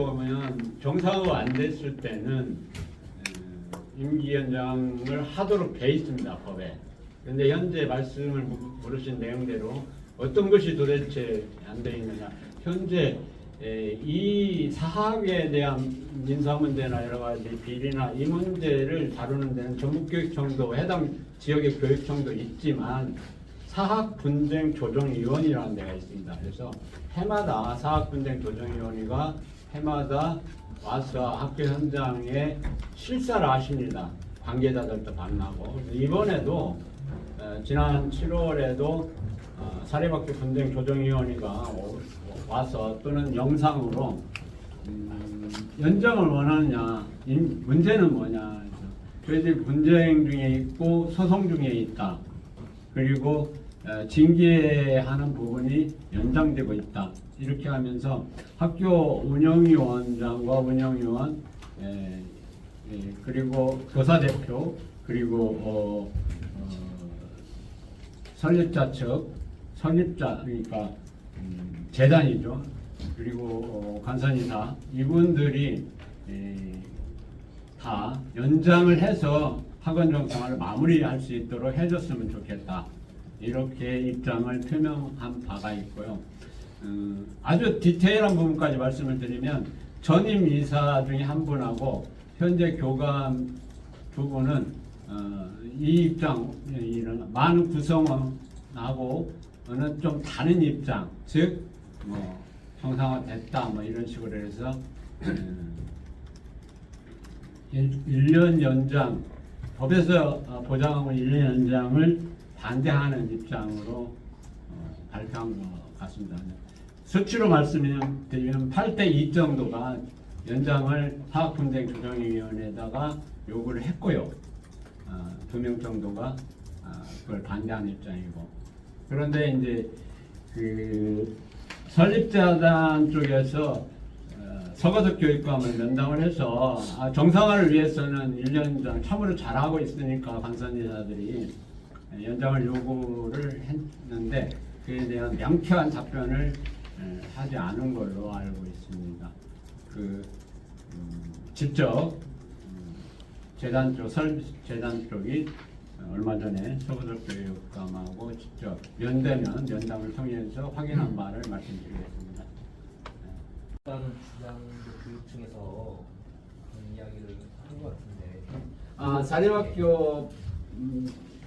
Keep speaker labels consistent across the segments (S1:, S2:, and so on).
S1: 보면 정상화가 안 됐을 때는 임기 연장을 하도록 돼 있습니다, 법에. 그런데 현재 말씀을 물으신 내용대로 어떤 것이 도대체 안 돼 있느냐. 현재 이 사학에 대한 민사 문제나 여러 가지 비리나 이 문제를 다루는 데는 전북교육청도 해당 지역의 교육청도 있지만 사학 분쟁 조정위원이라는 데가 있습니다. 그래서 해마다 사학 분쟁 조정위원회가 해마다 와서 학교 현장에 실사를 하십니다. 관계자들도 만나고. 이번에도 지난 7월에도 사립학교 분쟁 조정위원회가 와서 또는 영상으로 연장을 원하느냐, 문제는 뭐냐, 저희들 분쟁 중에 있고 소송 중에 있다. 그리고 징계하는 부분이 연장되고 있다. 이렇게 하면서 학교 운영위원장과 운영위원 그리고 교사대표 그리고 설립자 측 설립자 그러니까 재단이죠. 그리고 간선이사 이분들이 다 연장을 해서 학원 정상화를 마무리할 수 있도록 해줬으면 좋겠다. 이렇게 입장을 표명한 바가 있고요. 아주 디테일한 부분까지 말씀을 드리면 전임 이사 중에 한 분하고 현재 교감 두 분은 이 입장, 많은 구성원하고는 좀 다른 입장, 즉 정상화 됐다 이런 식으로 해서 1년 연장, 법에서 보장하고 1년 연장을 반대하는 입장으로 발표한 것 같습니다. 수치로 말씀드리면 8대2 정도가 연장을 사학분쟁조정위원회에다가 요구를 했고요. 2명 정도가 그걸 반대하는 입장이고. 그런데 이제 그 설립자단 쪽에서 서가석 교육감을 면담을 해서 정상화를 위해서는 1년 전 참으로 잘하고 있으니까 간선이사들이 연장을 요구를 했는데 그에 대한 명쾌한 답변을 하지 않은 걸로 알고 있습니다. 직접 재단 쪽이 얼마 전에 서구석 교육감하고 직접 면담을 통해서 확인한 바를 말씀드리겠습니다.
S2: 다른 주장도 교육청에서 그런 이야기를 한 것 같은데.
S1: 사립학교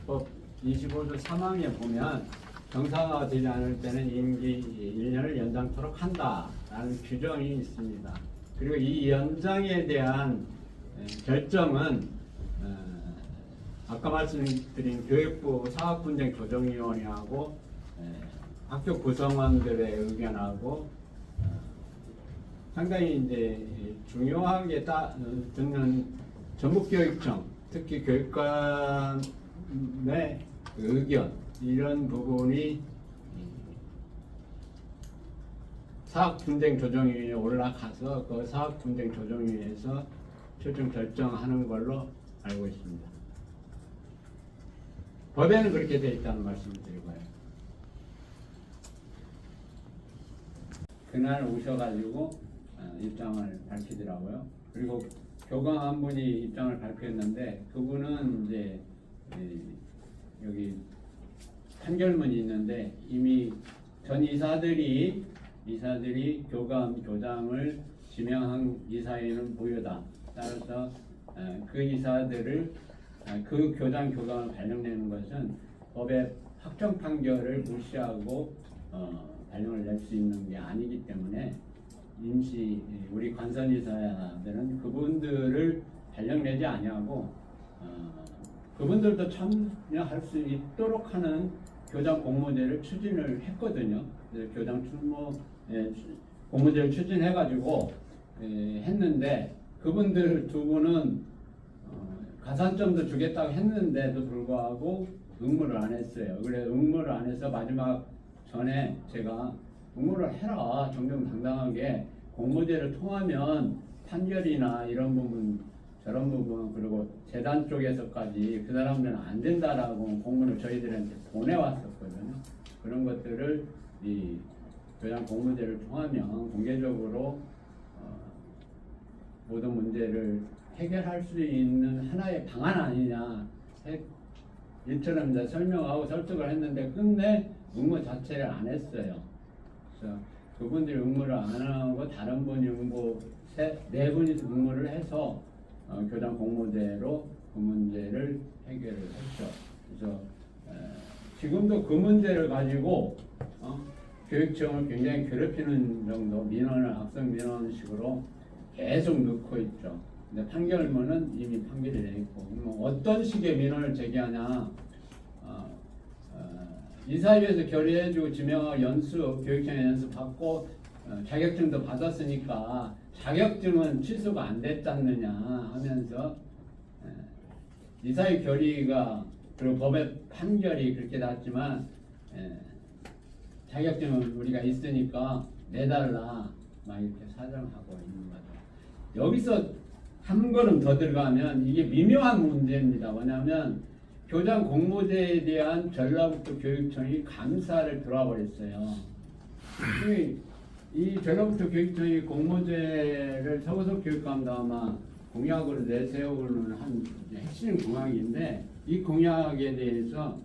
S1: 법 25조 3항에 보면 정상화가 되지 않을 때는 임기 1년을 연장토록 한다라는 규정이 있습니다. 그리고 이 연장에 대한 결정은 아까 말씀드린 교육부 사학분쟁 조정위원회하고 학교 구성원들의 의견하고 상당히 이제 중요하게 듣는 전북교육청, 특히 교육감의 의견 이런 부분이 사학분쟁조정위원회에 올라가서 그 사학분쟁조정위원회에서 최종 결정하는 걸로 알고 있습니다. 법에는 그렇게 되어 있다는 말씀을 드리고요. 그날 오셔가지고 입장을 밝히더라고요. 그리고 교감 한 분이 입장을 발표했는데 그분은 이제 여기 판결문이 있는데 이미 전 이사들이 교감, 교장을 지명한 이사회는 무효다. 따라서 그 이사들을 그 교장, 교감을 발령내는 것은 법의 확정 판결을 무시하고 발령을 낼 수 있는 게 아니기 때문에 임시 우리 관선이사들은 그분들을 발령내지 아니하고 그분들도 참여할 수 있도록 하는 교장 공모제를 추진을 했거든요. 그래서 교장 공모제를 추진해가지고 했는데 그분들 두 분은 가산점도 주겠다고 했는데도 불구하고 응모를 안 했어요. 그래서 응모를 안 해서 마지막 전에 제가 응모를 해라. 정정당당하게 공모제를 통하면 판결이나 이런 부분 저런 부분 그리고 재단 쪽에서까지 그 사람들은 안 된다라고 공문을 저희들한테 보내왔었거든요. 그런 것들을 이 교장 공모제를 통하면 공개적으로 문제를 해결할 수 있는 하나의 방안 아니냐 이처럼 이제 설명하고 설득을 했는데 끝내 응모 자체를 안 했어요. 그래서 그분들이 응모를 안 하고 다른 분이 네 분이 응모를 해서 교장 공모제로 그 문제를 해결을 했죠. 그래서 지금도 그 문제를 가지고 교육청을 굉장히 괴롭히는 정도 민원을 악성 민원식으로 계속 넣고 있죠. 근데 판결문은 이미 판결이 내 있고 어떤 식의 민원을 제기하냐 이사회에서 결의해주고 지명하고 교육청에 연수 받고 자격증도 받았으니까 자격증은 취소가 안 됐지 않느냐 하면서 이사회 결의가 그리고 법의 판결이 그렇게 났지만 자격증은 우리가 있으니까 내달라 막 이렇게 사정하고 있는 거죠. 여기서 한 걸음 더 들어가면 이게 미묘한 문제입니다. 뭐냐면 교장 공모제에 대한 전라북도 교육청이 감사를 들어와버렸어요. 이 전라북도 교육청이 공모제를 서구석 교육감도 아마 공약으로 내세우는 한 핵심 공약인데 이 공약에 대해서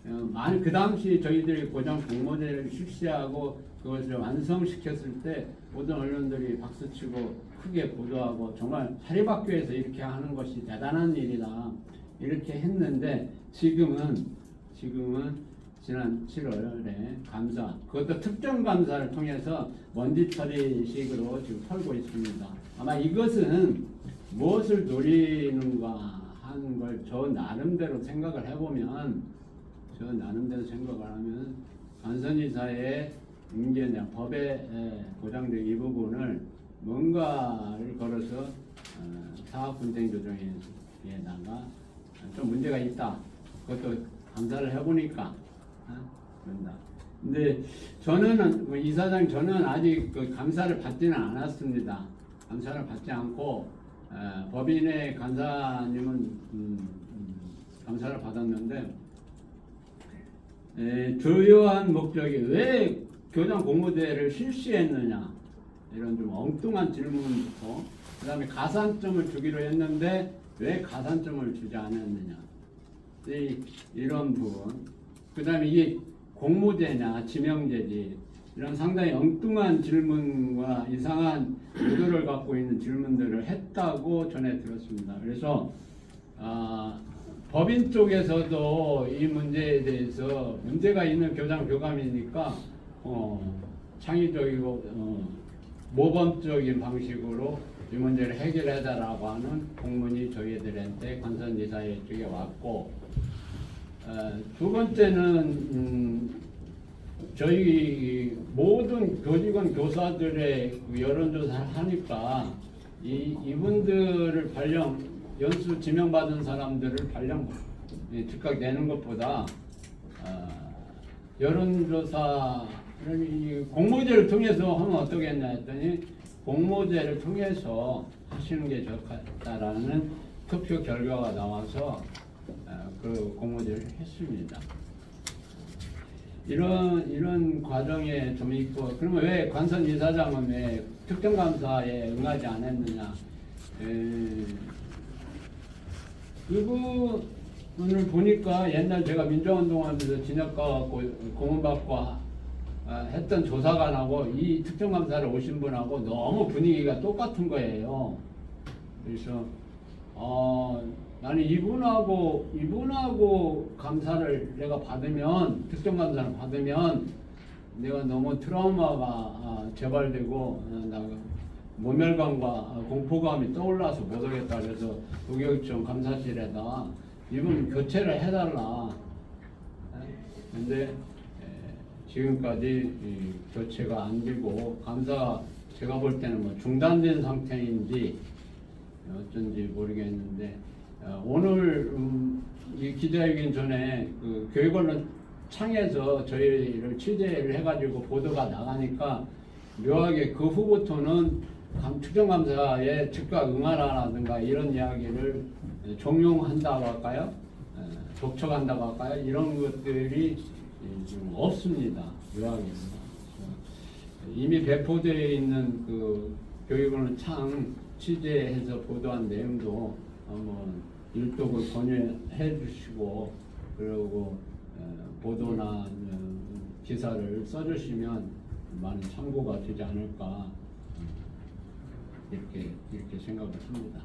S1: 그 당시 저희들이 고장 공모제를 실시하고 그것을 완성시켰을 때 모든 언론들이 박수치고 크게 보도하고 정말 사립학교에서 이렇게 하는 것이 대단한 일이다 이렇게 했는데 지금은 지난 7월에 감사 그것도 특정 감사를 통해서 먼지 처리식으로 지금 털고 있습니다. 아마 이것은 무엇을 노리는가 하는 걸 저 나름대로 생각을 해보면 간선이사의 임계냐 법에 보장된 이 부분을 뭔가를 걸어서 사학분쟁 조정에다가 좀 문제가 있다. 그것도 감사를 해보니까 그런다. 근데 저는 이사장 저는 아직 그 감사를 받지는 않았습니다. 감사를 받지 않고 법인의 간사님은 감사를 받았는데 주요한 목적이 왜 교장 공모제를 실시했느냐 이런 좀 엉뚱한 질문부터 그 다음에 가산점을 주기로 했는데 왜 가산점을 주지 않았느냐 이런 부분 그 다음에 이게 공모제냐 지명제지 이런 상당히 엉뚱한 질문과 이상한 의도를 갖고 있는 질문들을 했다고 전해 들었습니다. 그래서 법인 쪽에서도 이 문제에 대해서 문제가 있는 교장 교감이니까 창의적이고 모범적인 방식으로 이 문제를 해결해달라고 하는 공문이 저희들한테 간선이사회 쪽에 왔고 두 번째는 저희 모든 교직원 교사들의 여론조사를 하니까 이분들을 발령 연수 지명받은 사람들을 발령 즉각 내는 것보다 여론조사를 공모제를 통해서 하면 어떻겠냐 했더니 공모제를 통해서 하시는 게 좋겠다라는 투표 결과가 나와서 그 공모제를 했습니다. 이런 과정에 좀 있고 그러면 왜 관선 이사장은 왜 특정 감사에 응하지 않았느냐? 그분을 보니까 옛날 제가 민주화운동하면서 진역 가갖고 고문받고 했던 조사관하고 이 특정 감사를 오신 분하고 너무 분위기가 똑같은 거예요. 그래서 나는 이분하고 감사를 내가 받으면 특정 감사를 받으면 내가 너무 트라우마가 재발되고 모멸감과 공포감이 떠올라서 못 오겠다. 그래서 도교육청 감사실에다 이분 교체를 해달라. 근데 지금까지 교체가 안 되고 감사 제가 볼 때는 뭐 중단된 상태인지 어쩐지 모르겠는데 오늘 이 기자회견 전에 그 교육언론 창에서 저희를 취재를 해가지고 보도가 나가니까 묘하게 그 후부터는 특정감사에 즉각 응하라든가 이런 이야기를 종용한다고 할까요? 독촉한다고 할까요? 이런 것들이 좀 없습니다. 묘하게. 이미 배포되어 있는 그 교육원은 창 취재해서 보도한 내용도 뭐 일독을 번역해 주시고 그리고 보도나 기사를 써주시면 많은 참고가 되지 않을까 이렇게 생각을 합니다.